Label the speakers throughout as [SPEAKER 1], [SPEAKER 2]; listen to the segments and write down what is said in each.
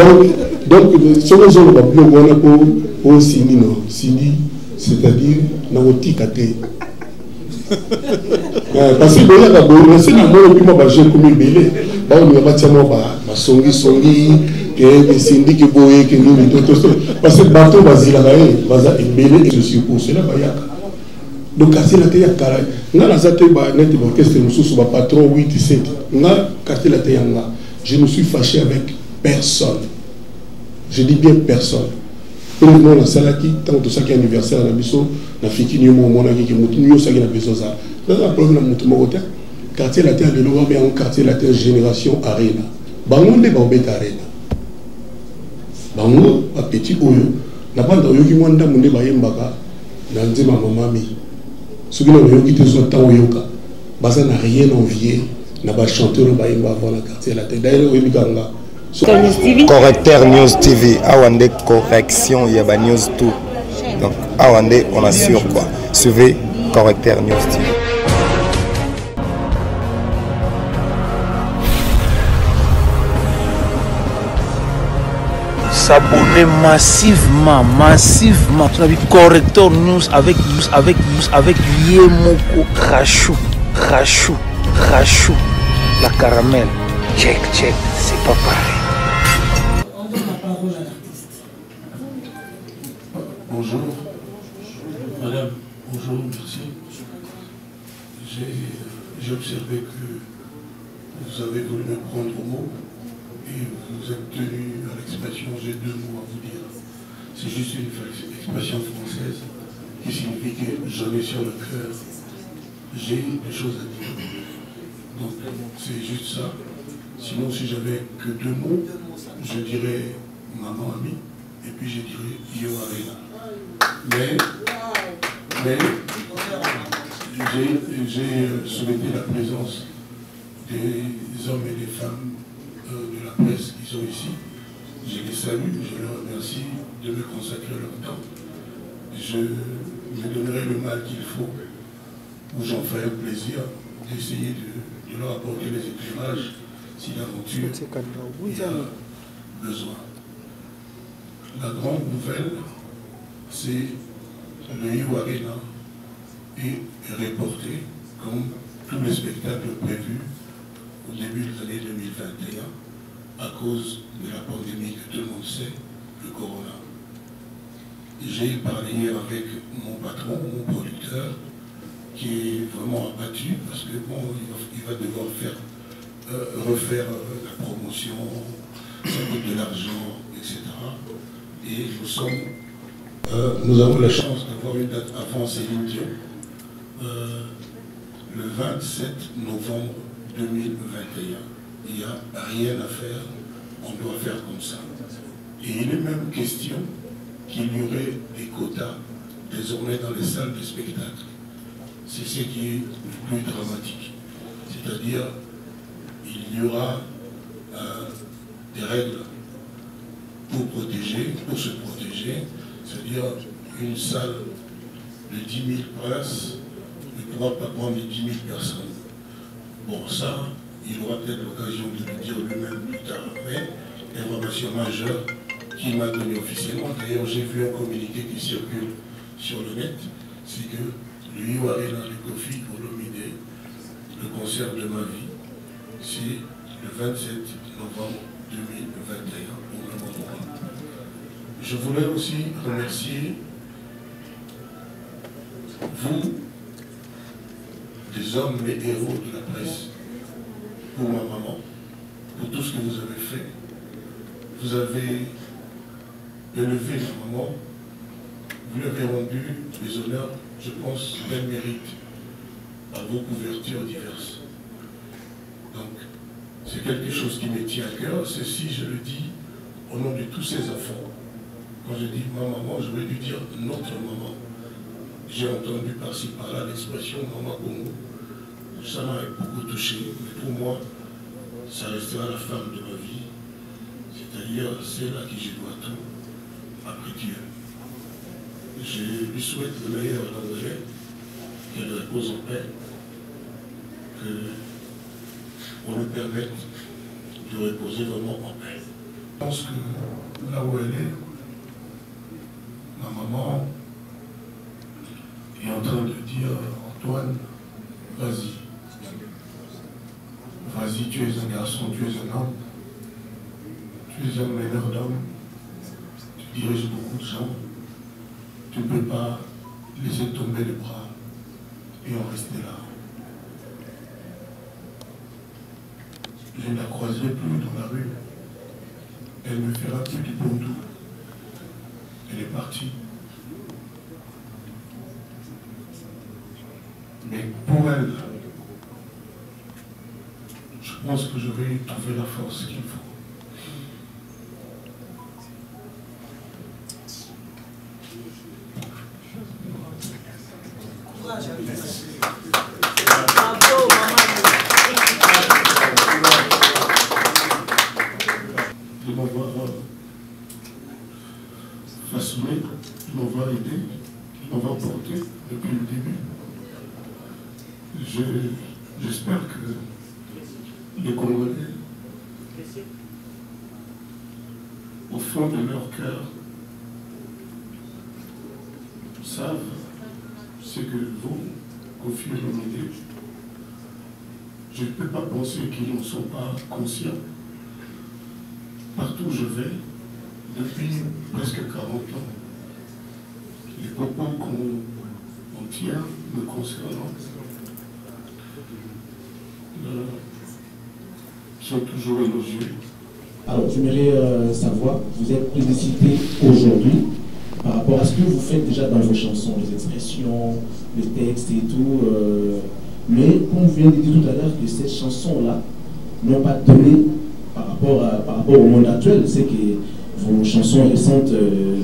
[SPEAKER 1] Donc, ce que je veux pour Sini, c'est-à-dire, dans le petit caté. Parce que c'est un peu plus ma j'ai comme belé. On a bâti ma songi que Cindy qui boye que nous parce que bateau basile là baza belé et je suis pour cela baya. Donc casser la tête à carré. On a la zate ba net orchestre nous sous ba patron 8 7. On a casser la tête là. Je ne suis fâché avec personne. Je dis bien personne. Pour nous la salle qui tant tout ça qui est anniversaire la biso na fiki ni mo mona qui mutu yo ça qui na biso ça. Là un problème na mutu mo terre. Quartier la terre de l'eau mais en quartier la terre génération arena. Bango ne ba obeta arena. Bango a petit oyo na pas dans yo ki mwanda munde ba yembaka na nzima mamami. Ce qui nous qui te sont tant oyoka. Baza n'a rien envié na ba chanteur ba yemba avant la quartier la terre. D'ailleurs oui bikanga.
[SPEAKER 2] Correcteur News TV, Awande correction, il y a News tout. Donc, Awande, on assure quoi. Suivez Correcteur News TV.
[SPEAKER 3] S'abonner massivement. Tu as vu Correcteur News avec Yemoko Rachou, la caramel. Check, c'est pas pareil.
[SPEAKER 4] Bonjour, madame, bonjour, merci. J'ai observé que vous avez voulu me prendre au mot et vous êtes tenu à l'expression, j'ai deux mots à vous dire. C'est juste une expression française qui signifie que j'en ai sur le cœur, j'ai des choses à dire. Donc c'est juste ça. Sinon, si j'avais que deux mots, je dirais maman amie et puis je dirais Yo Arena. Mais j'ai souhaité la présence des hommes et des femmes de la presse qui sont ici. Je les salue, je leur remercie de me consacrer leur temps. Je me donnerai le mal qu'il faut, ou j'en ferai un plaisir d'essayer de leur apporter les éclairages si l'aventure a besoin. La grande nouvelle, c'est le Yo Arena est reporté comme tous les spectacles prévus au début de l'année 2021 à cause de la pandémie que tout le monde sait, le corona. J'ai parlé hier avec mon patron, mon producteur, qui est vraiment abattu parce que bon, il va devoir refaire la promotion, ça coûte de l'argent, etc. Et nous avons la chance d'avoir une date avant Céline Dion, le 27 novembre 2021. Il n'y a rien à faire, on doit faire comme ça. Et il est même question qu'il y aurait des quotas désormais dans les salles de spectacle. C'est ce qui est le plus dramatique. C'est-à-dire, il y aura des règles pour se protéger, c'est-à-dire une salle de 10 000 places ne pourra pas prendre 10 000 personnes. Bon, ça, il aura peut-être l'occasion de le dire lui-même plus tard, mais information majeure qu'il m'a donnée officiellement. D'ailleurs, j'ai vu un communiqué qui circule sur le net, c'est que le Yo Arena de Kofi Olomide, le concert de ma vie, c'est le 27 novembre 2021 au même endroit. Je voulais aussi remercier vous, des hommes, les héros de la presse, pour ma maman, pour tout ce que vous avez fait. Vous avez élevé ma maman, vous lui avez rendu les honneurs, je pense, qu'elle mérite à vos couvertures diverses. Donc, c'est quelque chose qui me tient à cœur. Ceci, je le dis au nom de tous ces enfants. Quand je dis ma maman, j'aurais dû dire notre maman. J'ai entendu par-ci par-là l'expression Maman Congo. Ça m'a beaucoup touché, mais pour moi, ça restera la femme de ma vie. C'est-à-dire celle à qui je dois tout, après Dieu. Je lui souhaite le meilleur à l'Angleterre, qu'elle repose en paix, qu'on nous permette de reposer vraiment en paix. Je pense que là où elle est, ma maman est en train de dire Antoine, vas-y. Vas-y, tu es un garçon, tu es un homme. Tu es un meneur d'homme. Tu diriges beaucoup de gens. Tu ne peux pas laisser tomber les bras et en rester là. Je ne la croiserai plus dans la rue. Elle ne me fera plus du bon doux. Elle est partie. Mais pour elle, je pense que je vais trouver la force qu'il faut. De m'avoir façonné, de m'avoir aidé, de m'avoir porté depuis le début. J'espère que les Congolais, au fond de leur cœur, savent ce que vous, Kofi Olomide, je ne peux pas penser qu'ils ne sont pas conscients. Partout où je vais, depuis presque 40 ans, les propos qu'on tient me concernant sont toujours élogieux.
[SPEAKER 5] Alors, j'aimerais savoir, vous êtes plébiscité aujourd'hui par rapport à ce que vous faites déjà dans vos chansons, les expressions, les textes et tout. Mais comme vous venez de dire tout à l'heure que ces chansons-là n'ont pas donné par rapport au monde actuel, c'est que vos chansons récentes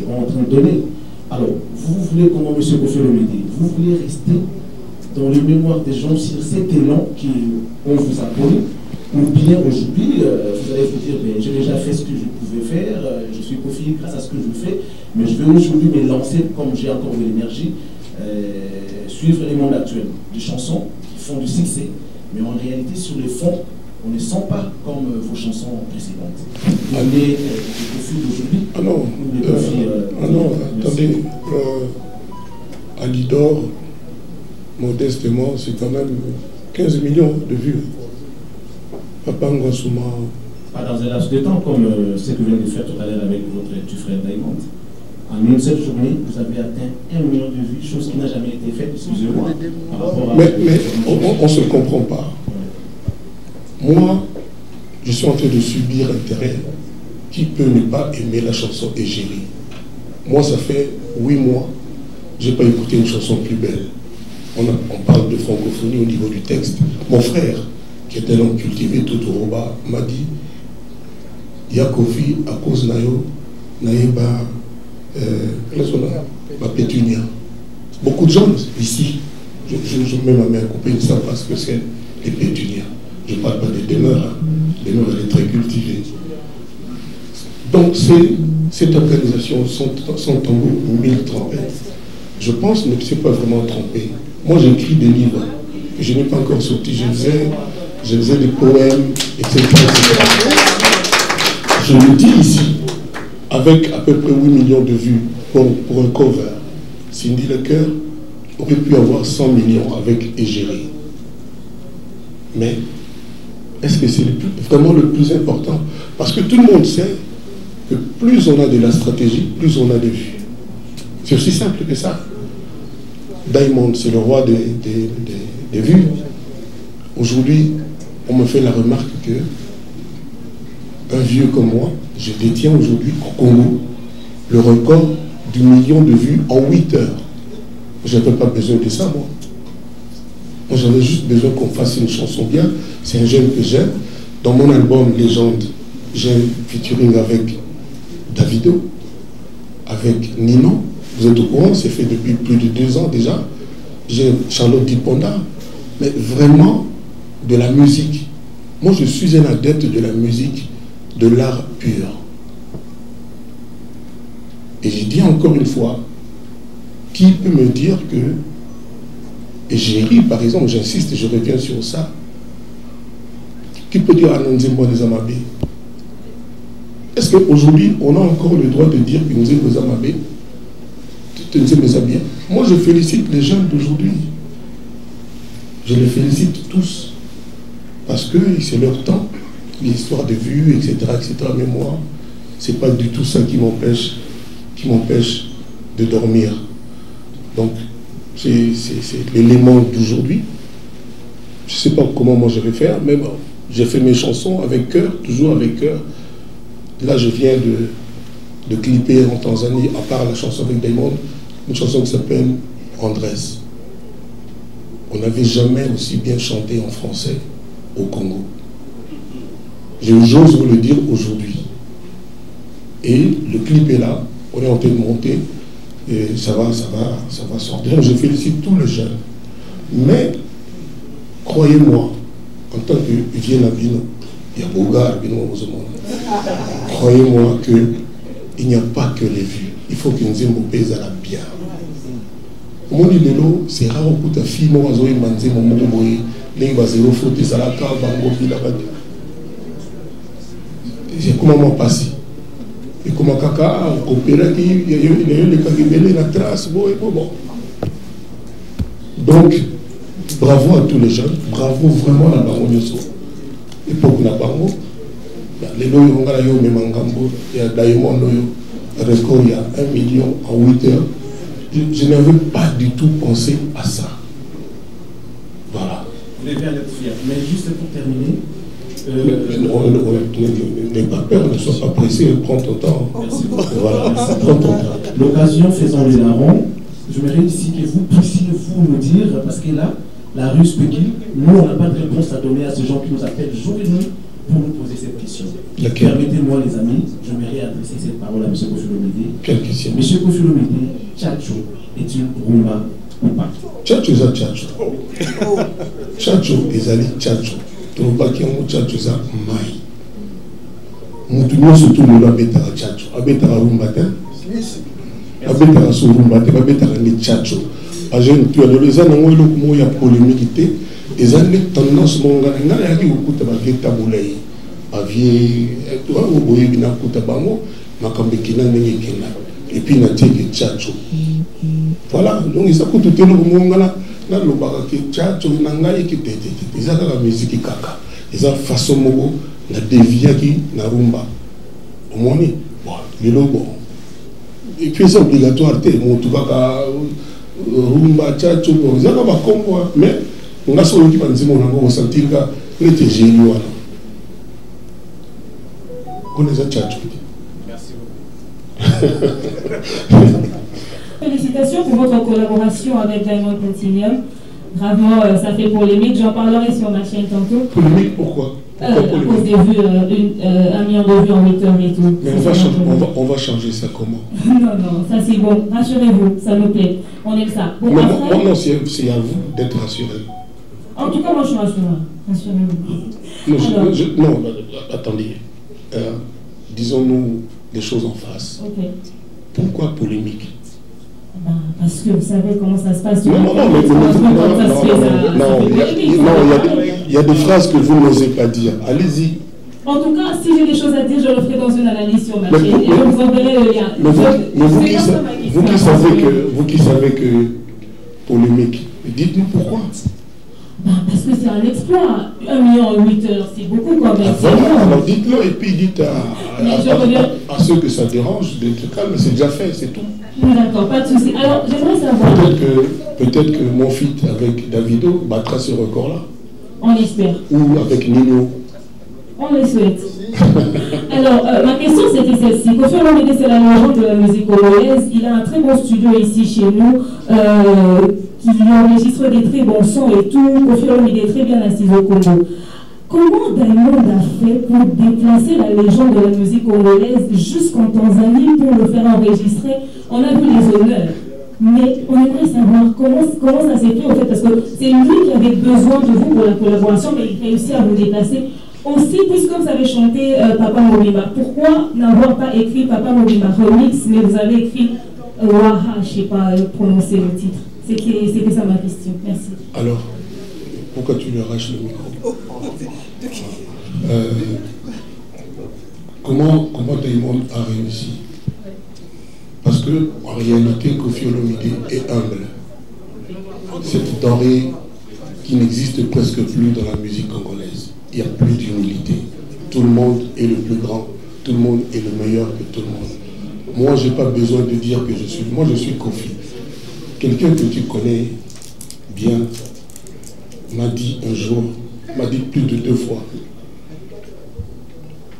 [SPEAKER 5] ont en train de donner. Alors, vous voulez comment, M. Kofi Olomide, vous voulez rester dans les mémoires des gens sur cet élan qu'on vous a connu, ou bien aujourd'hui, vous allez vous dire, j'ai déjà fait ce que je pouvais faire, je suis Kofi grâce à ce que je fais, mais je vais aujourd'hui me lancer, comme j'ai encore de l'énergie, suivre les mondes actuels, des chansons qui font du succès, mais en réalité, sur le fond, on ne sent pas comme vos chansons précédentes. Vous voulez les Kofi d'aujourd'hui?
[SPEAKER 1] Ah non, attendez, Alidor, modestement, c'est quand même 15 millions de vues. Papa Ngosuma.
[SPEAKER 5] Pas dans un laps de temps, comme ce que vous venez de faire tout à l'heure avec votre petit frère Diamond. En une seule journée, vous avez atteint 1 million de vues, chose qui n'a jamais été faite, excusez-moi.
[SPEAKER 1] Mais on ne se comprend pas. Moi, je suis en train de subir un terrain. Qui peut ne pas aimer la chanson Égérie? Moi, ça fait 8 mois, je n'ai pas écouté une chanson plus belle. On parle de francophonie au niveau du texte. Mon frère, qui est un homme cultivé, Totoroba, m'a dit Yakofi, à cause nayo, naïba, pétunia. Beaucoup de gens ici, je mets ma main coupée, ils ne savent pas ce que c'est les pétunias. Je ne parle pas des demeures, les demeures, elle est très cultivée. Donc, cette organisation, son tambour, 1000 trompettes, je pense ne s'est pas vraiment trompé. Moi, j'écris des livres que je n'ai pas encore sortis. Je faisais des poèmes, etc. Je le dis ici, avec à peu près 8 millions de vues pour un cover. Cindy Lecoeur aurait pu avoir 100 millions avec Égérie. Mais est-ce que c'est vraiment le plus important? Parce que tout le monde sait que plus on a de la stratégie, plus on a de vues. C'est aussi simple que ça. Diamond, c'est le roi des vues. Aujourd'hui, on me fait la remarque que un vieux comme moi, je détiens aujourd'hui au Congo le record du million de vues en 8 heures. Je n'avais pas besoin de ça, moi. Moi, j'avais juste besoin qu'on fasse une chanson bien. C'est un jeune que j'aime. Dans mon album Légende, j'ai un featuring avec Davido, avec Nino. Vous êtes au courant, c'est fait depuis plus de 2 ans déjà. J'ai Charlotte Diponda. Mais vraiment, de la musique. Moi, je suis un adepte de la musique, de l'art pur. Et j'ai dit encore une fois, qui peut me dire que Égérie, par exemple, j'insiste, je reviens sur ça, qui peut dire Anonzimbo des Amabé? Est-ce qu'aujourd'hui, on a encore le droit de dire que nous sommes aux Amabé? Bien. Moi, je félicite les jeunes d'aujourd'hui. Je les félicite tous. Parce que c'est leur temps, l'histoire de vue, etc., etc. Mais moi, c'est pas du tout ça qui m'empêche de dormir. Donc, c'est l'élément d'aujourd'hui. Je ne sais pas comment moi je vais faire, mais bon, j'ai fait mes chansons avec cœur, toujours avec cœur. Là, je viens de clipper en Tanzanie, à part la chanson avec Diamond, une chanson qui s'appelle Andrés. On n'avait jamais aussi bien chanté en français au Congo. J'ose vous le dire aujourd'hui. Et le clip est là, on est en train de monter, et ça va sortir. Donc je félicite tous les jeunes. Mais, croyez-moi, en tant que vieux Nabino, il y a Bogar, croyez-moi qu'il n'y a pas que les vues. Il faut que nous ayons à la bien. Mon idélo, c'est rare pour ta fille, moi, je vais manger mon mouboui, les zéro faute, ça la cave, j'ai comment passé. Et comment caca, coopérer, il y a eu les cagibélés, la trace, bon. Donc, bravo à tous les jeunes, bravo vraiment à la Bango. Et pour la Bango, les lois, on a eu même en Gambo, il y a Diamond, record, il y a 1 million en 8 heures. Je n'avais pas du tout pensé à ça. Voilà.
[SPEAKER 5] Vous devez en être fier. Mais juste pour terminer.
[SPEAKER 1] N'aie pas peur, ne sois pas pressé, prends ton temps.
[SPEAKER 5] Merci beaucoup.
[SPEAKER 1] Voilà, prends ton temps.
[SPEAKER 5] L'occasion faisant les larrons, j'aimerais ici que vous puissiez vous nous dire, parce que là, la rue Spéki, nous, on n'a pas de réponse à donner à ces gens qui nous appellent jour et nuit pour nous poser cette question. Permettez-moi, les amis, j'aimerais adresser cette parole à M. Kofi Olomide.
[SPEAKER 1] Quelle question?
[SPEAKER 5] M. Kofi Olomide, Tchatcho est une rumba ou pas?
[SPEAKER 1] Tchatcho est un Tchatcho. Tchatcho est un Tchatcho. Tchatcho est un maï. Nous surtout nous l'abétara Tchatcho. Abétara rumba tel. Abétara sur rumba tel. Abétara les Tchatcho. À jeune, tu as le les années où il y a polémique. Les années tendance monga n'a rien qui vous coûte ma vie taboulay. Aviez, toi, vous voyez bien coûte bango, ma cambékina n'est qu'un. Et puis n'a été que Tchatcho. Voilà, donc ils coûtent tout le monde là. Là, le baraki Tchatcho n'a pas été que ils ont la musique kaka. Ils ont façon mogo la dévia qui n'a rumba. Au moins, bon, les logos. Et puis c'est obligatoire, mon tout va rumba Tchatcho, ils ont pas comme moi, mais on a solo qui va nous dire on sentir que était génial. On les a Tchatcho.
[SPEAKER 6] Merci beaucoup. Félicitations pour votre collaboration avec Diamond Platinum. Vraiment, ça fait polémique. J'en parlerai sur ma chaîne tantôt.
[SPEAKER 1] Polémique, pourquoi?
[SPEAKER 6] À cause des vues, 1 million de vues en 8 heures et tout.
[SPEAKER 1] Mais on va changer ça comment?
[SPEAKER 6] Non, ça c'est bon. Rassurez-vous, ça nous plaît. On aime ça. Bon,
[SPEAKER 1] non,
[SPEAKER 6] après,
[SPEAKER 1] non, c'est à vous d'être rassuré.
[SPEAKER 6] En tout cas, moi je suis rassuré. Rassurez-vous.
[SPEAKER 1] Non, attendez. Disons-nous les choses en face.
[SPEAKER 6] Ok.
[SPEAKER 1] Pourquoi polémique?
[SPEAKER 6] Parce que vous savez comment ça se passe.
[SPEAKER 1] Non, il y a des phrases que vous n'osez pas dire. Allez-y.
[SPEAKER 6] En tout cas, si j'ai des choses à dire, je le ferai dans une analyse sur ma chaîne et je vous enverrai le lien.
[SPEAKER 1] Mais vous qui savez que polémique, dites-nous pourquoi.
[SPEAKER 6] Parce que c'est un exploit. 1 million en 8 heures, c'est beaucoup quand même.
[SPEAKER 1] Alors dites-le et puis dites à ceux que ça dérange d'être calme, c'est déjà fait, c'est tout.
[SPEAKER 6] D'accord, pas de souci. Alors, j'aimerais savoir.
[SPEAKER 1] Peut-être que mon feat avec Davido battra ce record-là.
[SPEAKER 6] On l'espère.
[SPEAKER 1] Ou avec Nino.
[SPEAKER 6] On le souhaite. Alors, ma question c'était celle-ci. Kofi Olomide, c'est la légende de la musique congolaise. Il a un très bon studio ici chez nous, qui enregistre des très bons sons et tout. Kofi Olomide est très bien assis au Congo. Comment Diamond a fait pour déplacer la légende de la musique congolaise jusqu'en Tanzanie pour le faire enregistrer? On a vu les honneurs, mais on aimerait savoir comment ça s'est fait en fait, parce que c'est lui qui avait besoin de vous pour la collaboration, mais il réussit à vous déplacer. Aussi, puisque vous avez chanté Papa Mobimba, pourquoi n'avoir pas écrit Papa Mobimba remix, mais vous avez écrit Waha, je ne sais pas prononcer le titre? C'était ça ma question. Merci.
[SPEAKER 1] Alors, pourquoi tu lui arraches le micro?
[SPEAKER 4] comment Diamond a réussi? Parce que en réalité, Koffi Olomide est humble. Cette denrée qui n'existe presque plus dans la musique congolaise. Il n'y a plus d'humilité. Tout le monde est le plus grand. Tout le monde est le meilleur que tout le monde. Moi, je n'ai pas besoin de dire que je suis. Moi, je suis Koffi. Quelqu'un que tu connais bien m'a dit un jour, m'a dit plus de 2 fois,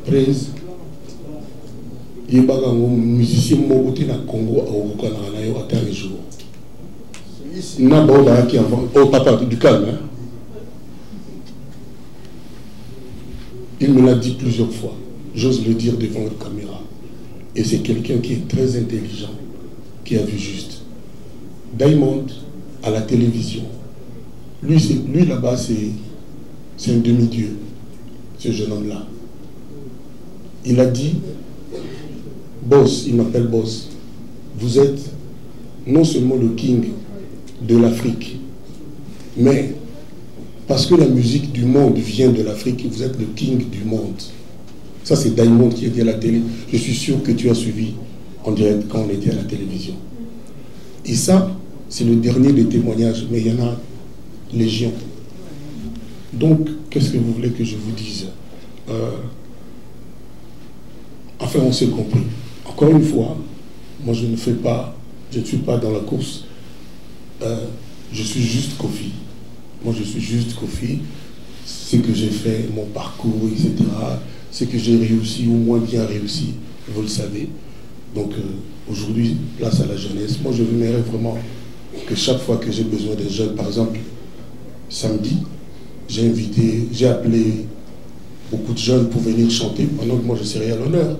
[SPEAKER 4] Prince, il y a un musicien qui est au Congo, au Canada, un jour. Qui avant, oh papa, du calme. Hein? Il me l'a dit plusieurs fois. J'ose le dire devant la caméra. Et c'est quelqu'un qui est très intelligent, qui a vu juste. Diamond, à la télévision, lui là-bas, c'est un demi-dieu, ce jeune homme-là. Il a dit, boss, il m'appelle boss, vous êtes non seulement le king de l'Afrique, mais parce que la musique du monde vient de l'Afrique, vous êtes le king du monde. Ça, c'est Diamond qui a dit à la télé. Je suis sûr que tu as suivi en direct quand on était à la télévision. Et ça, c'est le dernier des témoignages, mais il y en a légion. Donc, qu'est-ce que vous voulez que je vous dise? Enfin, on s'est compris. Encore une fois, moi, je ne suis pas dans la course. Je suis juste Koffi. Moi, je suis juste Koffi. Ce que j'ai fait, mon parcours, etc., ce que j'ai réussi ou moins bien réussi, vous le savez. Donc, aujourd'hui, place à la jeunesse. Moi, je voudrais vraiment que chaque fois que j'ai besoin des jeunes, par exemple, samedi, j'ai appelé beaucoup de jeunes pour venir chanter pendant que moi, je serai à l'honneur.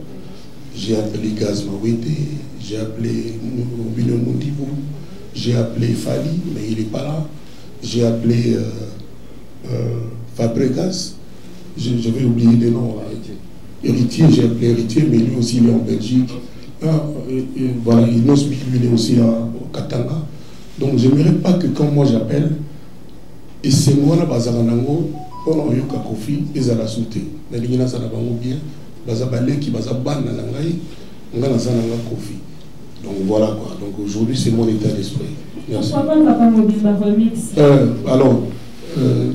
[SPEAKER 4] J'ai appelé Gaz Mawete, j'ai appelé Mubino Mundibou, j'ai appelé Fali, mais il n'est pas là. J'ai appelé Fabregas, je vais oublier des noms. Héritier, j'ai appelé Héritier, mais lui aussi il est en Belgique. Voilà, Inosbi, lui il est aussi au Katanga. Donc je n'aimerais pas que quand moi j'appelle, et c'est moi là, Bazaranango, on a eu Koffi, ils ont la sauté. Mais les gens ont bien, Bazabale qui Bazaban Nanangaï, on a Koffi. Donc voilà quoi. Donc aujourd'hui c'est mon état d'esprit. Merci.
[SPEAKER 6] Pourquoi pas Papa Mobimba Remix?
[SPEAKER 4] Alors,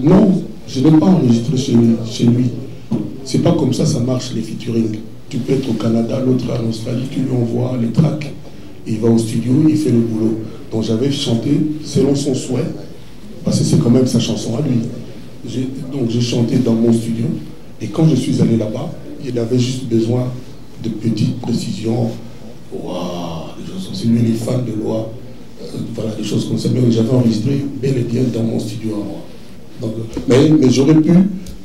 [SPEAKER 4] non, je n'ai pas enregistré chez lui. C'est pas comme ça marche les featuring. Tu peux être au Canada, l'autre en Australie, tu lui envoies les tracks, il va au studio, il fait le boulot. Donc j'avais chanté selon son souhait, parce que c'est quand même sa chanson à lui. Donc j'ai chanté dans mon studio, et quand je suis allé là-bas, il avait juste besoin de petites précisions. Waouh, c'est lui les fans de loi. Voilà, des choses comme ça, mais j'avais enregistré bel et bien dans mon studio à moi. Donc, mais j'aurais pu,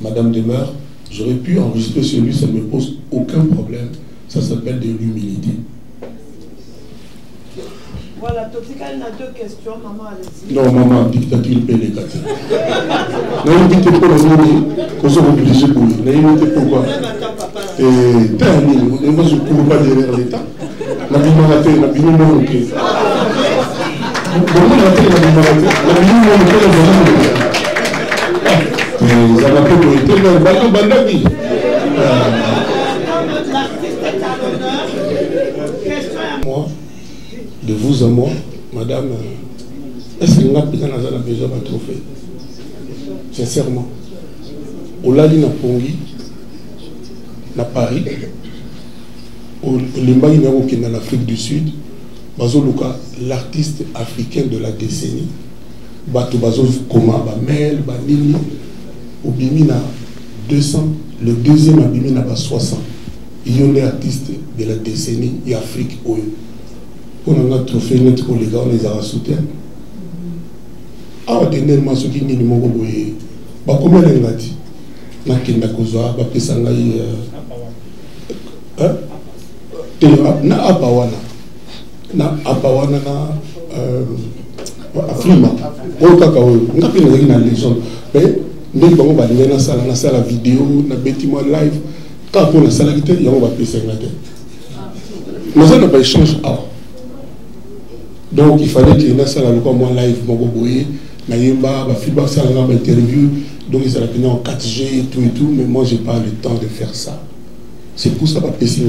[SPEAKER 4] Madame Demeure, j'aurais pu enregistrer chez lui, ça ne me pose aucun problème. Ça s'appelle de l'humilité.
[SPEAKER 7] Voilà, Totikal a 2 questions, maman, allez-y.
[SPEAKER 4] Non, maman, dictature, paie les gâteaux. Non, il était pour le monde, qu'on soit obligé pour lui. Non, il était pourquoi? Et moi, je ne cours pas derrière l'État. La vie m'a raté, la vie m'a manqué. Moi, de vous à moi, madame, est-ce que nous avons besoin d'un trophée? Sincèrement. Au Lali na Pongi, na Paris, au Limbaï na l'Afrique du Sud, Bazoluka, l'artiste africain de la décennie, Bato Bazov Koma, Bamel, Banini, Obimina 200, le deuxième Abimina 60. Il y a un artiste de la décennie et Afrique. On a un trophée net pour les gars, on les a soutenu. Ah, dernièrement, ce qui est minimum, combien de gens dit? Nakenda Kozoa, Bapesangaï, na Apawana. Na Apawana na Afrima. Okaka oyo. Ngapi na na légende. Mais ndenge bango ba na sala vidéo, na bâtiment live. Quand pour la sala kité, yango ba pesa ngate. Mais ça n'a pas échange à. Donc il fallait que na sala lokwa moi live moko boye, na yemba ba feedback sala na interview, donc ils allaient venir en 4G et tout, mais moi j'ai pas le temps de faire ça.
[SPEAKER 1] C'est pour ça que je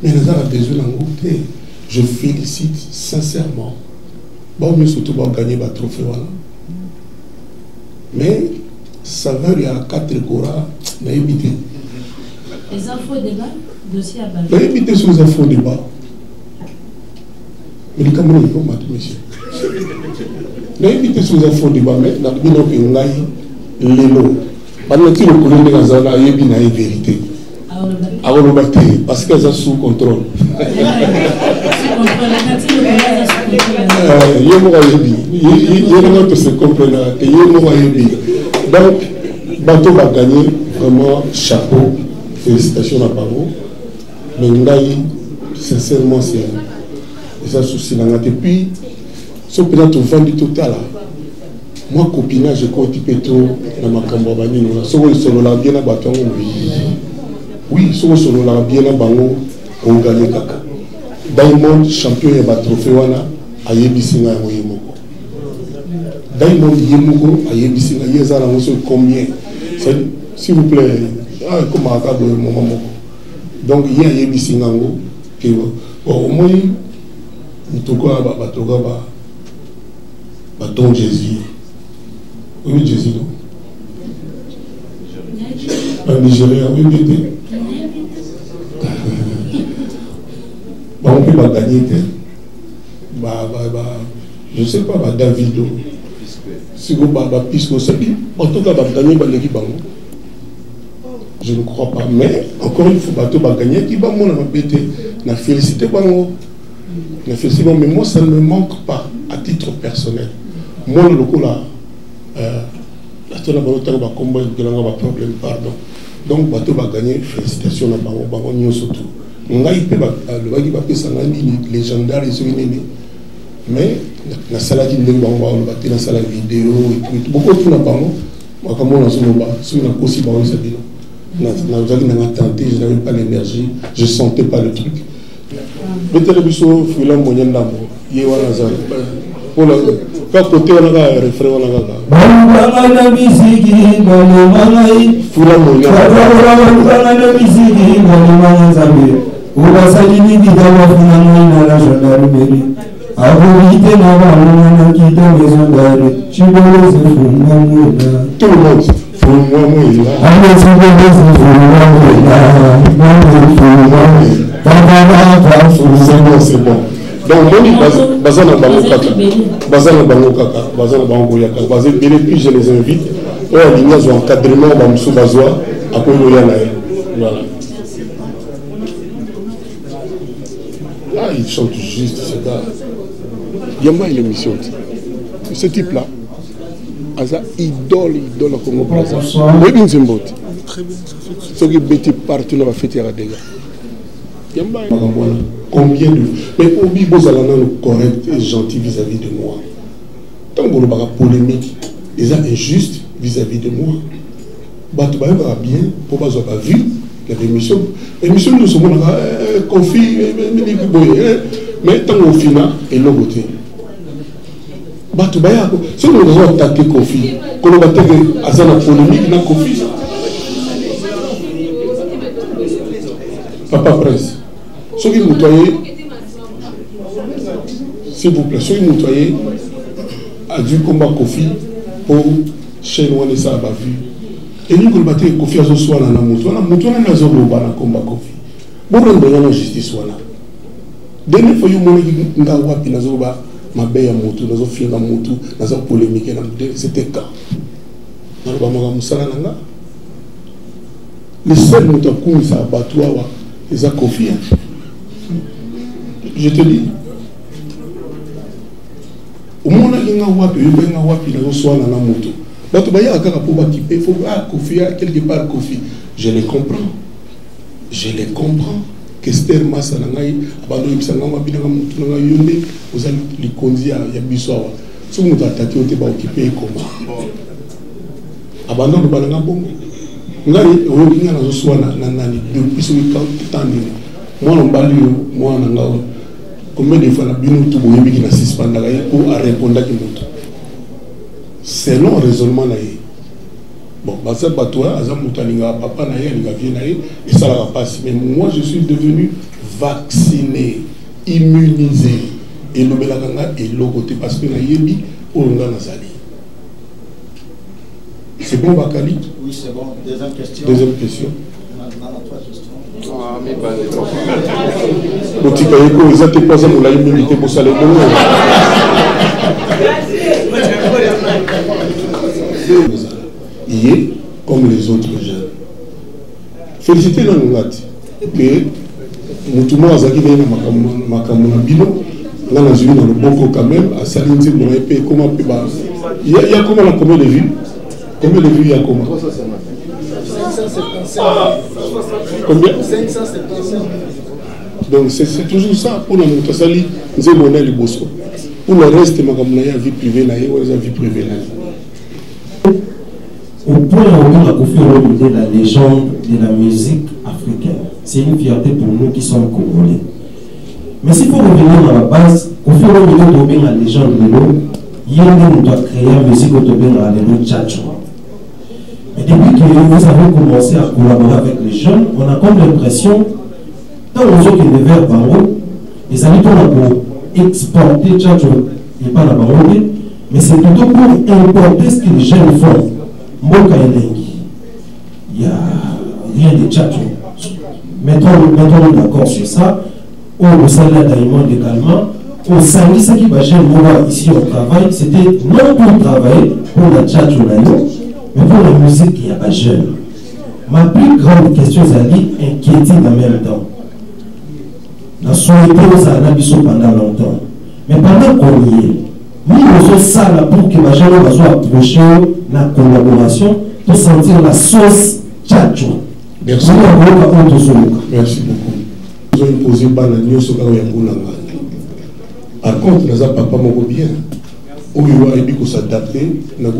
[SPEAKER 1] mais nous avons besoin d'un côté. Je félicite sincèrement. Bon, nous surtout pour gagner le trophée. Voilà. Mais ça va, il y a 4 Cora, on a évité.
[SPEAKER 6] Les infos débat, dossier à base.
[SPEAKER 1] On a évité sur les infos débat. Mais les Camerounais, ils vont mater, monsieur. On a évité sur les infos débat, mais on a dit que nous avons l'élo. Pendant que le colonel de Gazala a eu la vérité. Parce qu'elles sont sous contrôle. Donc, Bateau va gagner vraiment chapeau. Félicitations à Paro. Mais sincèrement, c'est un souci. Et puis, ce peut-être vendu total. Moi, copinage, je crois que tu peux trop dans ma campagne. Oui, si on a bien bango, on gagne kaka. Diamond champion et trophée wana a yebisinga yemoko. Diamond yemoko a yebisinga yezala ngoso combien? S'il vous plaît, comment à de moment. Donc il y a yebisinga ngo que au moins mutoko ba don Jésus. Oui Jésus non. Un Nigérien, oui bébé. On peut pas gagner. Je ne sais pas, David. Si vous avez Pisco, en tout cas, gagner l'équipe. Je ne crois pas. Mais encore une fois, bateau va gagner. Qui va m'embêter? La félicité, mais moi, ça ne me manque pas à titre personnel. Moi, le coup là, la problème, pardon. Donc, bateau va gagner. Félicitations à Bango, surtout. On a eu le légendaire, mais la salle de la salle vidéo, beaucoup de choses. Je n'avais pas l'énergie, je ne sentais pas le truc. Le télévision, il y a un moyen d'amour. Il y a un côté, on a un refrain. Tout le monde. C'est bon. Donc, Bazana Bango Kaka, puis je les invite. Eux, ils ont encadrement Bamsou Bazoa, à Koyoyana. Voilà. Ah, il chante juste, ce gars. Il y a moi une émission. Ce type-là, Aza idole au Congo Brazza. Oui, bien Zimbot. Très bien. Ce qui est bêté partout, on va fêter à des gars. Combien de. Mais Obi Bozalana est correct et gentil vis-à-vis de moi. Tant que vous avez polémique, ils sont injustes vis-à-vis de moi. Bato va bien pour pas avoir vu l'émission. L'émission nous sommes confie, mais tant au final, et l'autre côté. Bato va si nous avons attaqué Kofi, qu'on va attaquer Azana polémique dans Kofi. Papa Prince. Ceux qui nous toyez, s'il vous plaît, ceux qui nous toyez, a dû combat Kofi pour chez nous, on ça a vu. Et nous, nous battons Kofi à Zoswa dans la moto. La moto, on a zéro combat Kofi. Bon, on a la justice. Dès fois, on a wapi na zoba ma belle à moto, na zo fille na moto, na zo polémique na moto. C'était quand. Na ba ma musala nanga. Les seuls moto comme ça batwa ils a Kofi. Je te dis. Au moins, il y a un wapi, il y a un wapi, il y a un soin dans la moto. Donc, il y a un il faut Kofi, quelque part Kofi. Je les comprends. Je les comprends. Qu'Esther Massa Nangaï, Abandon Ipsanga, Mabina Moutouna Yonde, vous allez les conduire à Yabissoa. Si vous nous attaquez, vous êtes occupé comment? Abandon le Balanga Bongo. Nous avons un soin depuis ce temps. Moi, on balue, moi, on a combien de fois nous avons tout qui n'a suspendé pour répondre à qui nous. C'est long raisonnement là. Bon, ça va toi, papa n'a et ça va passer. Mais moi, je suis devenu vacciné, immunisé. Et le belaganga et le côté parce que nayebi on a nazali. C'est bon, Bakali? Oui, c'est bon. Deuxième question. Deuxième question. Ah, mais pas il est comme les autres jeunes. Félicitez la Nungati que Moutouma Azaki Vena Makamuna Bino, là dans le Boko quand même, à Salinzi, comment il y a combien de vues? Combien de vues il y a comment? 575. Combien? 575. Donc c'est toujours ça pour la Moutasali, nous avons le Bosso. Pour le reste, Makamuna vie privée, la vie privée.
[SPEAKER 5] Au point où on a confirmé la légende de la musique africaine. C'est une fierté pour nous qui sommes congolais. Mais s'il faut revenir à la base, confirmer la légende de l'eau, il y a un doit créer la musique autobéen à l'eau tchatcho. Mais depuis que nous avons commencé à collaborer avec les jeunes, on a comme l'impression, tant aux autres qui devaient par eux, les amis pour exporter tchatcho et pas la parole, mais c'est plutôt pour importer ce que les jeunes font. Il n'y a rien de tchatcho. Mettons-nous d'accord sur ça. Au salaire d'ailleurs également, au samedi, ce qui va chez moi ici au travail, c'était non pour travailler pour la tchatcho, mais pour la musique, il n'y a pas jeune. Ma plus grande question, c'est inquiétude en même temps. La souhaité aux Arabes pendant longtemps. Mais pendant qu'on y est, nous faisons ça pour que les gens soient approchés de la collaboration pour sentir la sauce tchatcho.
[SPEAKER 1] Merci. Merci beaucoup. Nous avons posé par la nuit sur le par contre, nous avons papa mon bien. Où il faut s'adapter. Au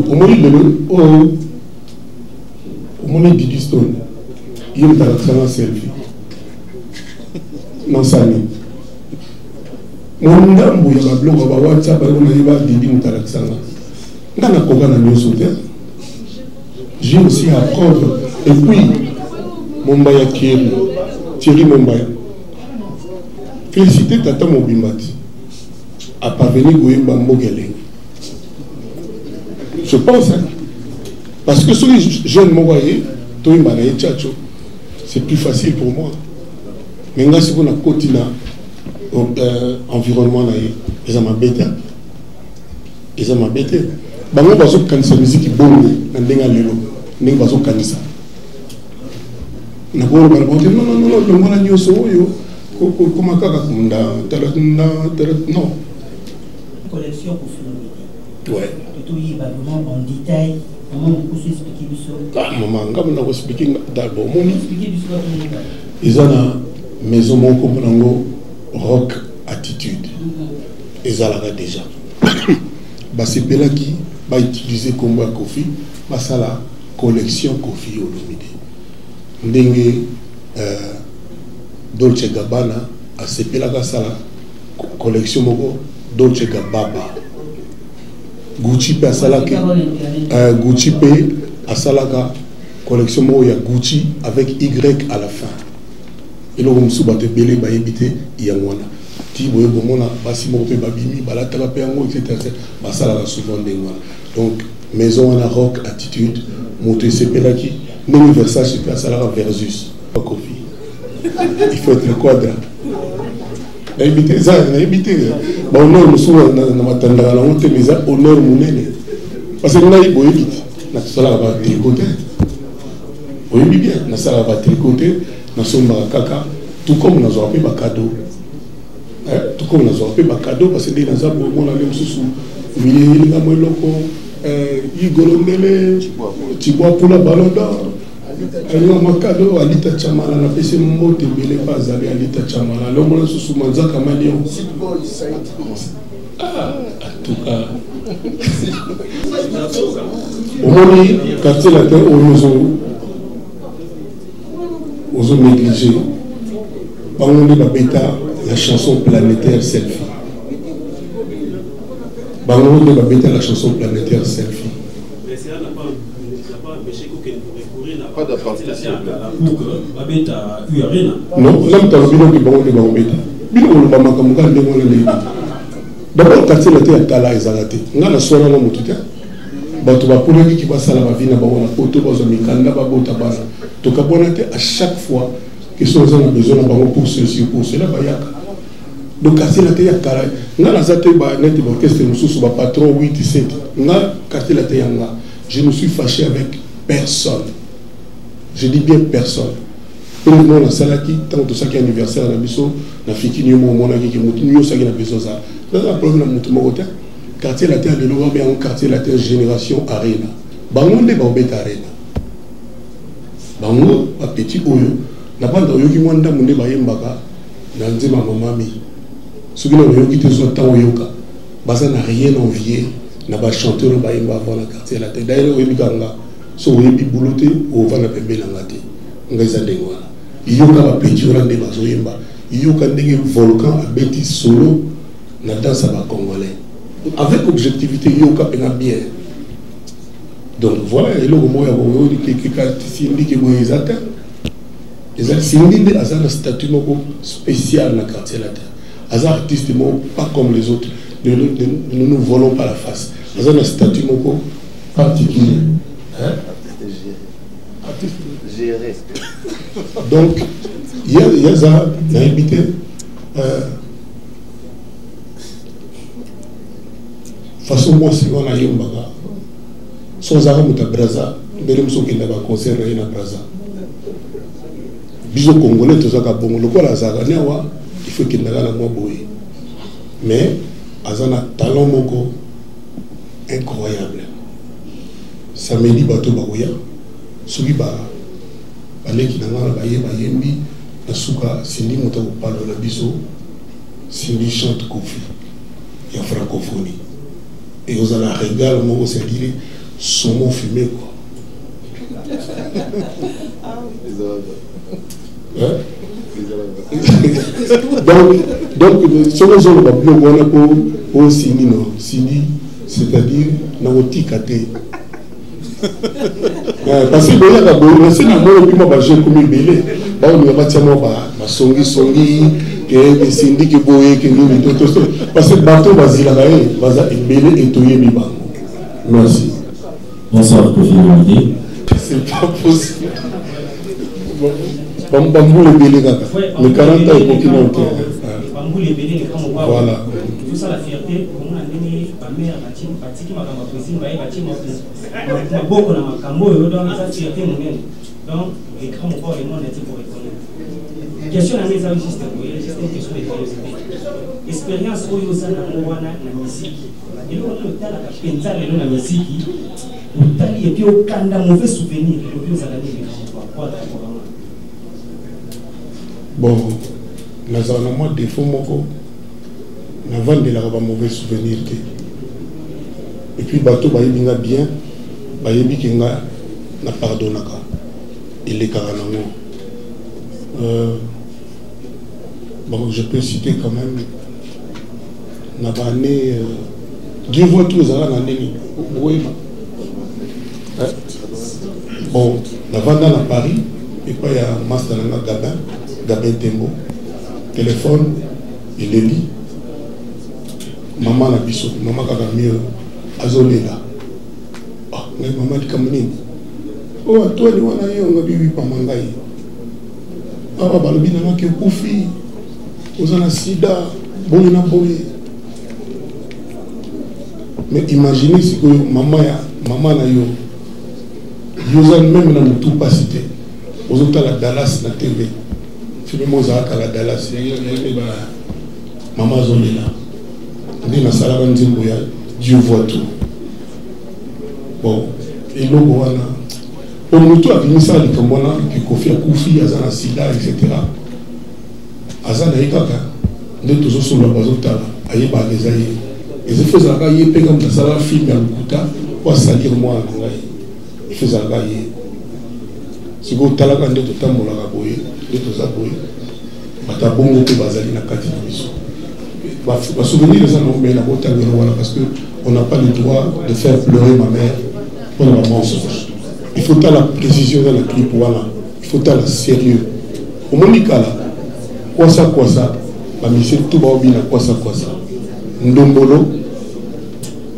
[SPEAKER 1] moins, Didi Stone. Il y a un selfie. Non, ça n'est. Mon ndambo ya mablongo ba WhatsApp ba na Didi Mutalaksanga. Ndana koga na nyo sauter. J'ai aussi à apprendre et puis Mombaya Thierry Mombaya. Féliciter Tata Mobimbati à parvenir Goyemba Mogeleng. Je pense, hein, parce que sur les jeunes Mogaye, c'est plus facile pour moi. Mais là, si on a continué environnement, ils ont m'embêté. Ils ont m'embêté. Bah, moi, je pense que la musique est bonne. Je pense que ça. Non,
[SPEAKER 8] collection pour finir.
[SPEAKER 1] Ouais.
[SPEAKER 8] Plutôt il va vraiment en détail. Comment vous pouvez expliquer du sol?
[SPEAKER 1] Ah, maman, comme on a expliqué d'abord, ils ont une maison mon rock attitude. Ils ont là déjà. Bah c'est là qui va utiliser comme Kofi, bah ça la collection Kofi Olomide. Ndenge Dolce Gabbana a sepelaka sala collection moko Dolce Gabbana. Gucci pe asalaka Gucci pe asalaka collection moko ya Gucci avec Y à la fin. Et là on se bat belé ba yebité yangwana. Ti boye bomona basi moko pe babimi balataka pe yango etc. Basala souvent ndengwana. Donc maison en rock attitude monter sepelaki même Versace pe asalaka versus Kofi. Il faut être le quadra. N'habitez ça, n'habitez. Bon, non, nous sommes dans ma tendre à la honte, mais ça, honneur monnaie. Parce que nous avons évité. Nous avons tricoté. Oui, bien. Nous avons tricoté. Nous sommes dans caca. Tout comme nous avons fait des cadeaux. Tout comme nous avons fait des cadeaux, parce que nous avons fait des sous. Nous avons fait Igolondele, Tibois pour la ballon d'or. Alors, mon cadeau, Alita Chamala, la PC Mote, Bele Pazali, Alita Chamala, l'homme sous Manzaka Malion. Ah, en tout cas. Au moment où, quartier latin, on nous a négligé. On a bêta la chanson planétaire selfie. On a bêta la chanson planétaire selfie. Mais c'est là, n'a pas empêché que
[SPEAKER 9] pas d'aparté.
[SPEAKER 1] Non, là, tu as vu que bon, d'abord, quartier la terre est à la Ezalate. On a la soirée dans mon tout cas. Tu vas pour qui va ça la vie na bana poto bazo mikanda ba bota bana to kabonate à chaque fois que sont ont besoin na bango pour ceci pour cela ba yaka donc quartier la terre kala na la zate ba net orchestre mususu ba patron 8 7 na quartier la terre nga je ne suis fâché avec personne, je dis bien personne. Uniquement la salaki tant que ça qui anniversaire na biso na fiki ni mo mona ki mutu yo ça qui na besoin ça là problème na mutu mo hotel quartier la terre de l'eau bien un quartier la terre génération arena bango nde ba obeta arena bango ba petit oyo na banda oyo ki mwanda munde ba yembaka na nzima mamami soki na oyo ki te so temps oyoka baza na rien envier na ba chanteur ba yemba avant la quartier la terre d'ailleurs oyo bikanga so oyo bi bouloté o va na pembe na ngati ngaisa ndengwa yoka ba petit oyo nde bazo yemba yoka ndenge volcan abeti solo na danse ba congolais avec objectivité yoka pena bien donc voilà et le moment où il y a des qui vont les atteindre les artistes azar un statut spécial dans le quartier la terre azar artiste pas comme les autres ne nous volons pas la face azar un statut particulier
[SPEAKER 9] géré
[SPEAKER 1] donc il y a ça habité façon moi si on a yombaga sans arrêt muta braza mbele musoki na ba concert na braza biso congolais to zaka bongo lokola zaka newa il faut qu'il n'aga na moi boye mais azana talent moko incroyable samedi bato bakoya soki ba baleki na ngana ba yembi na suka sindi moto ko parler la biso sindi chante kofi ya francophonie et vous allez regarder le mot c'est dire saumon fumé quoi. Donc ce que je veux pour Sini non Sini c'est-à-dire naotikate parce que il y a la bonne c'est na moi puis moi ba j'ai comme belé ba on va tiens moi ba songi que Sindi que boye que nous tout parce que bateau bazila baza belé et toyer mi ba. Merci.
[SPEAKER 5] Bonsoir Kofi Olomide.
[SPEAKER 1] C'est pas possible. Bambou le belé kaka. Le 40 ans et continue.
[SPEAKER 10] Bambou le belé comme
[SPEAKER 1] voilà.
[SPEAKER 10] Tout ça la fierté comment andeni ba mère bachim patiki makamba poésie ba bachim ma boko na makambo yo donc ça fierté monene. Donc et comme encore le monde était pour répondre. Question à mes amis juste une question de curiosité. Expérience oyo za na mwana na musique. Et là on tala ka penza le na musique. Utali et puis au kanda mauvais souvenir le plus à l'année quoi.
[SPEAKER 1] Bon, nous avons moins défaut moko. Nous avons de la mauvais souvenir. Et puis bateau ba yebinga bien, ba yebi kinga na pardonnaka. Il est carrément. Bon, je peux citer quand même Nabane Dieu voit tous les années. Oui. Bon, Navanda à Paris, et puis il y a Master Gabin Tembo, téléphone, il est dit. Maman la biso, maman Kagami Azolela. Ah, mais maman dit Kamini. Oh, toi, tu vois, on a vu Pamangaï. Ah, bah, le binama qui est Koufi. Vous en avez sida, bon, il y a mais imaginez si que maman na yo, vous avez même dans tout pas cité. Vous avez la Dallas na TV. Finalement, vous avez la Dallas. Maman Zolela. On a Salaman Zimboya. Dieu voit tout. Bon, et l'eau, voilà. On nous a venu ça, les Cambona, qui confie à Koufi, Azana Sida, etc. Azana Ikaka, nous tous sur la base de Aïba des Aïe. Et je faisais un gars, il comme ça, un film à l'Ukuta, pour salir moi à l'Angaï. Il faisait un gars, si vous avez un gars, tout le temps, vous l'avez boyé, vous l'avez boyé. Vous avez bon goût, vous avez un cas de mission. Vous souvenir de ça, mais la beauté, parce qu'on n'a pas le droit de faire pleurer ma mère pour le mensonge. il faut la précision dans la clip, voilà. Il faut la sérieux. Au moins, quoi ça, bah, monsieur, tout va bien, quoi ça. Ndombolo,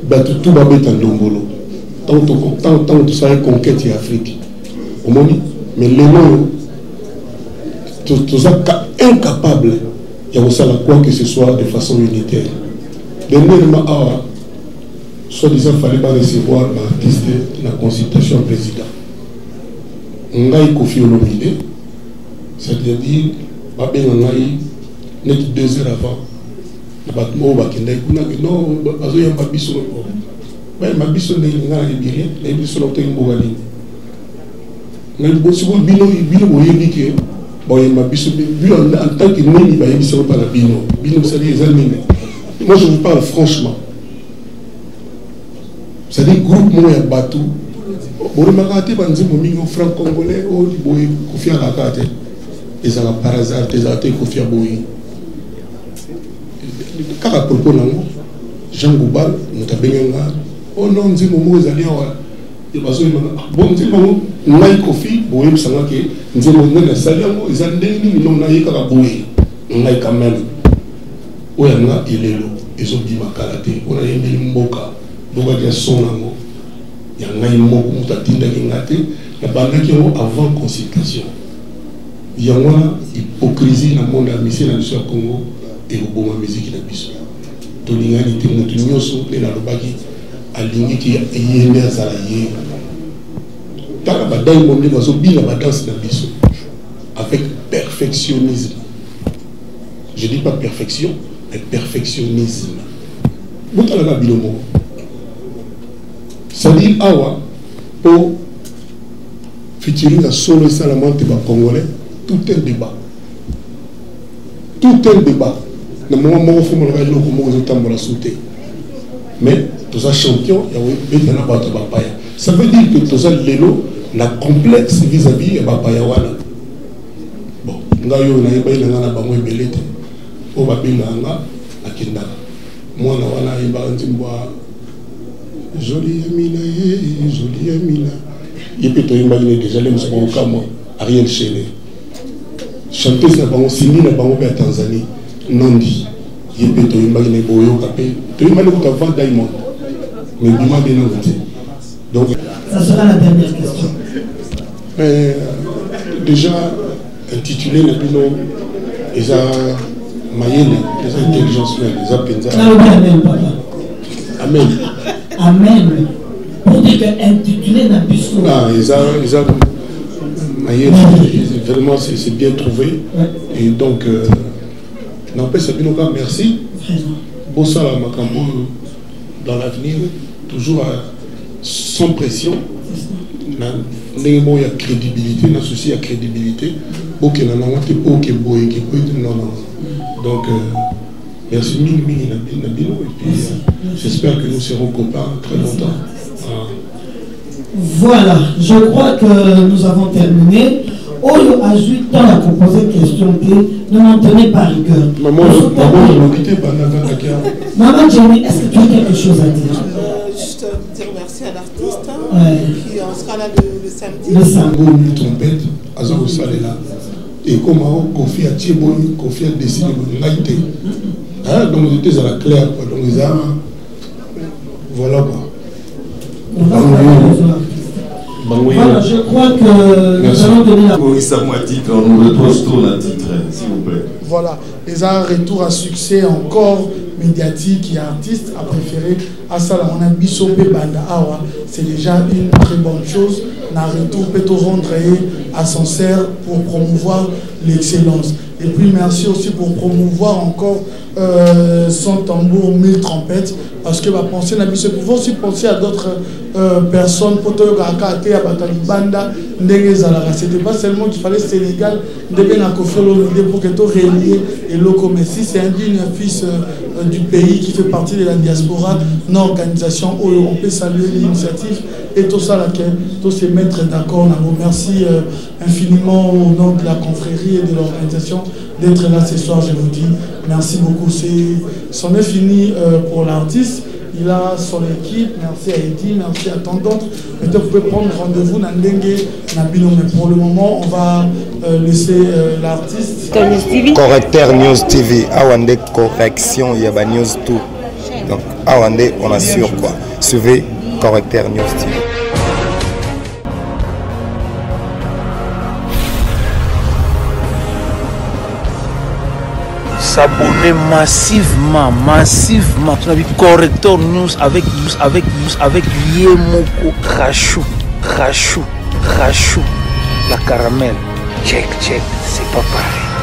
[SPEAKER 1] bah, tout va bien, Ndombolo. Tant que ça est conquête en Afrique. Au moins, mais les mots, tout ça incapable, il y a aussi quoi que ce soit de façon unitaire. Dernièrement, soit-disant, il fallait pas recevoir l'artiste de la consultation président. On a eu Kofi Olomide, c'est-à-dire, on a eu 2 heures avant. Non, moi je vous parle franchement. C'est-à-dire groupe moi ya bateau. Bon magati banzi momingo franc congolais o di boy Kofi la carte. Ils ont par hasard des athées Kofi boy. Kaka propos nango Jean Goubal mutabenga. Oh non nzi momo ezali wa. Et bazo bon nzi momo ngai Kofi boy sanga ke nzi momo na saliango ezandeni ni non na yeka boy. Ngai quand même. Oyanga ilelo ezobi makalate ona yembeli mboka boka ya sonango yanga imoko mutatinda kingate na bandaki ngo avant consultation yangona hypocrisie na monde à mission na biso Congo et au bon musique na biso to lingani te mutu nyoso pe na lobaki alingi ki yende azala ye taka badai monde bazo bina badanse na biso avec perfectionnisme. Je dis pas perfection, mais perfectionnisme. Vous avez vu le mot. C'est-à-dire, awa, pour featuring la solo salamant de Congolais, tout est débat. Tout est débat. Le moment où il faut me regarder, comment la sauter. Mais, tous les champions, il y a un papaya. Ça veut dire que tous les lélo, la complexe vis-à-vis de papaya. Bon, nous avons un peu au babinanga akenda mwana wana imba ntimboa joli amina yepeto imba ne déjà les musoko kama Ariel Chele chanteuse na bango Cindy na bango pe Tanzanie Nondi yepeto imba ne boyo kapé to imba ne ko Van Diamond mais bima de non donc
[SPEAKER 8] ça sera la dernière question.
[SPEAKER 1] Mais déjà intitulé le bino ils Mayele, les intelligences humaines, les appendices.
[SPEAKER 8] Amen, papa.
[SPEAKER 1] Amen.
[SPEAKER 8] Amen. Pour dire qu'intitulé n'a plus son.
[SPEAKER 1] Ah, ils ont Mayele, vraiment, c'est bien trouvé. Ouais. Et donc, n'empêche, Sabinoka, merci. Bossala Makambo, dans l'avenir, toujours sans pression. Il y a crédibilité, il y a souci à crédibilité. Ok, non. Donc, merci mille et puis j'espère que nous serons copains très longtemps.
[SPEAKER 8] Voilà, je crois que nous avons terminé. Oyo ajoute dans la composée question que ne m'en tenez pas rigueur. Maman, Jenny, est-ce que tu as quelque chose à dire?
[SPEAKER 7] Juste dire merci à l'artiste
[SPEAKER 8] qui
[SPEAKER 7] en sera là le samedi.
[SPEAKER 8] Le samedi.
[SPEAKER 1] Une trompette, Azaro Salela. Et comme Kofi a Thieboni, Kofi a décidé de l'aïter. Donc ils étaient à la claire. Donc ils ont. Voilà quoi.
[SPEAKER 8] Voilà, je crois que nous allons donner la
[SPEAKER 9] Maurice titre, on nous retrouve tout la titre, s'il vous plaît.
[SPEAKER 11] Voilà, les un retour à succès encore médiatique et artiste a préféré à ça on a Bissopé Banda Awa, c'est déjà une très bonne chose. Naruto peut rendre à son serre pour promouvoir l'excellence. Et puis merci aussi pour promouvoir encore son tambour, 1000 trompettes, parce que penser nous pouvons aussi penser à d'autres personnes pour c'était pas seulement qu'il fallait Sénégal pour que tout relier et loco, mais si c'est un digne fils du pays qui fait partie de la diaspora, une organisation où on peut saluer l'initiative et tout ça laquelle tous se mettre d'accord. Merci infiniment au nom de la confrérie et de l'organisation d'être là ce soir. Je vous dis merci beaucoup. C'en est fini pour l'artiste. il a son équipe, merci à Eddy, merci à tant d'autres. Peut-être vous pouvez prendre rendez-vous dans Dengue, Nabino, mais pour le moment, on va laisser l'artiste.
[SPEAKER 2] Correcteur News TV, Awande correction, il y a News tout. Donc, Awande, on assure quoi. Suivez Correcteur News TV.
[SPEAKER 3] S'abonner massivement. Correcteur News avec Yemoko Rachou. La caramel. Check, c'est pas pareil.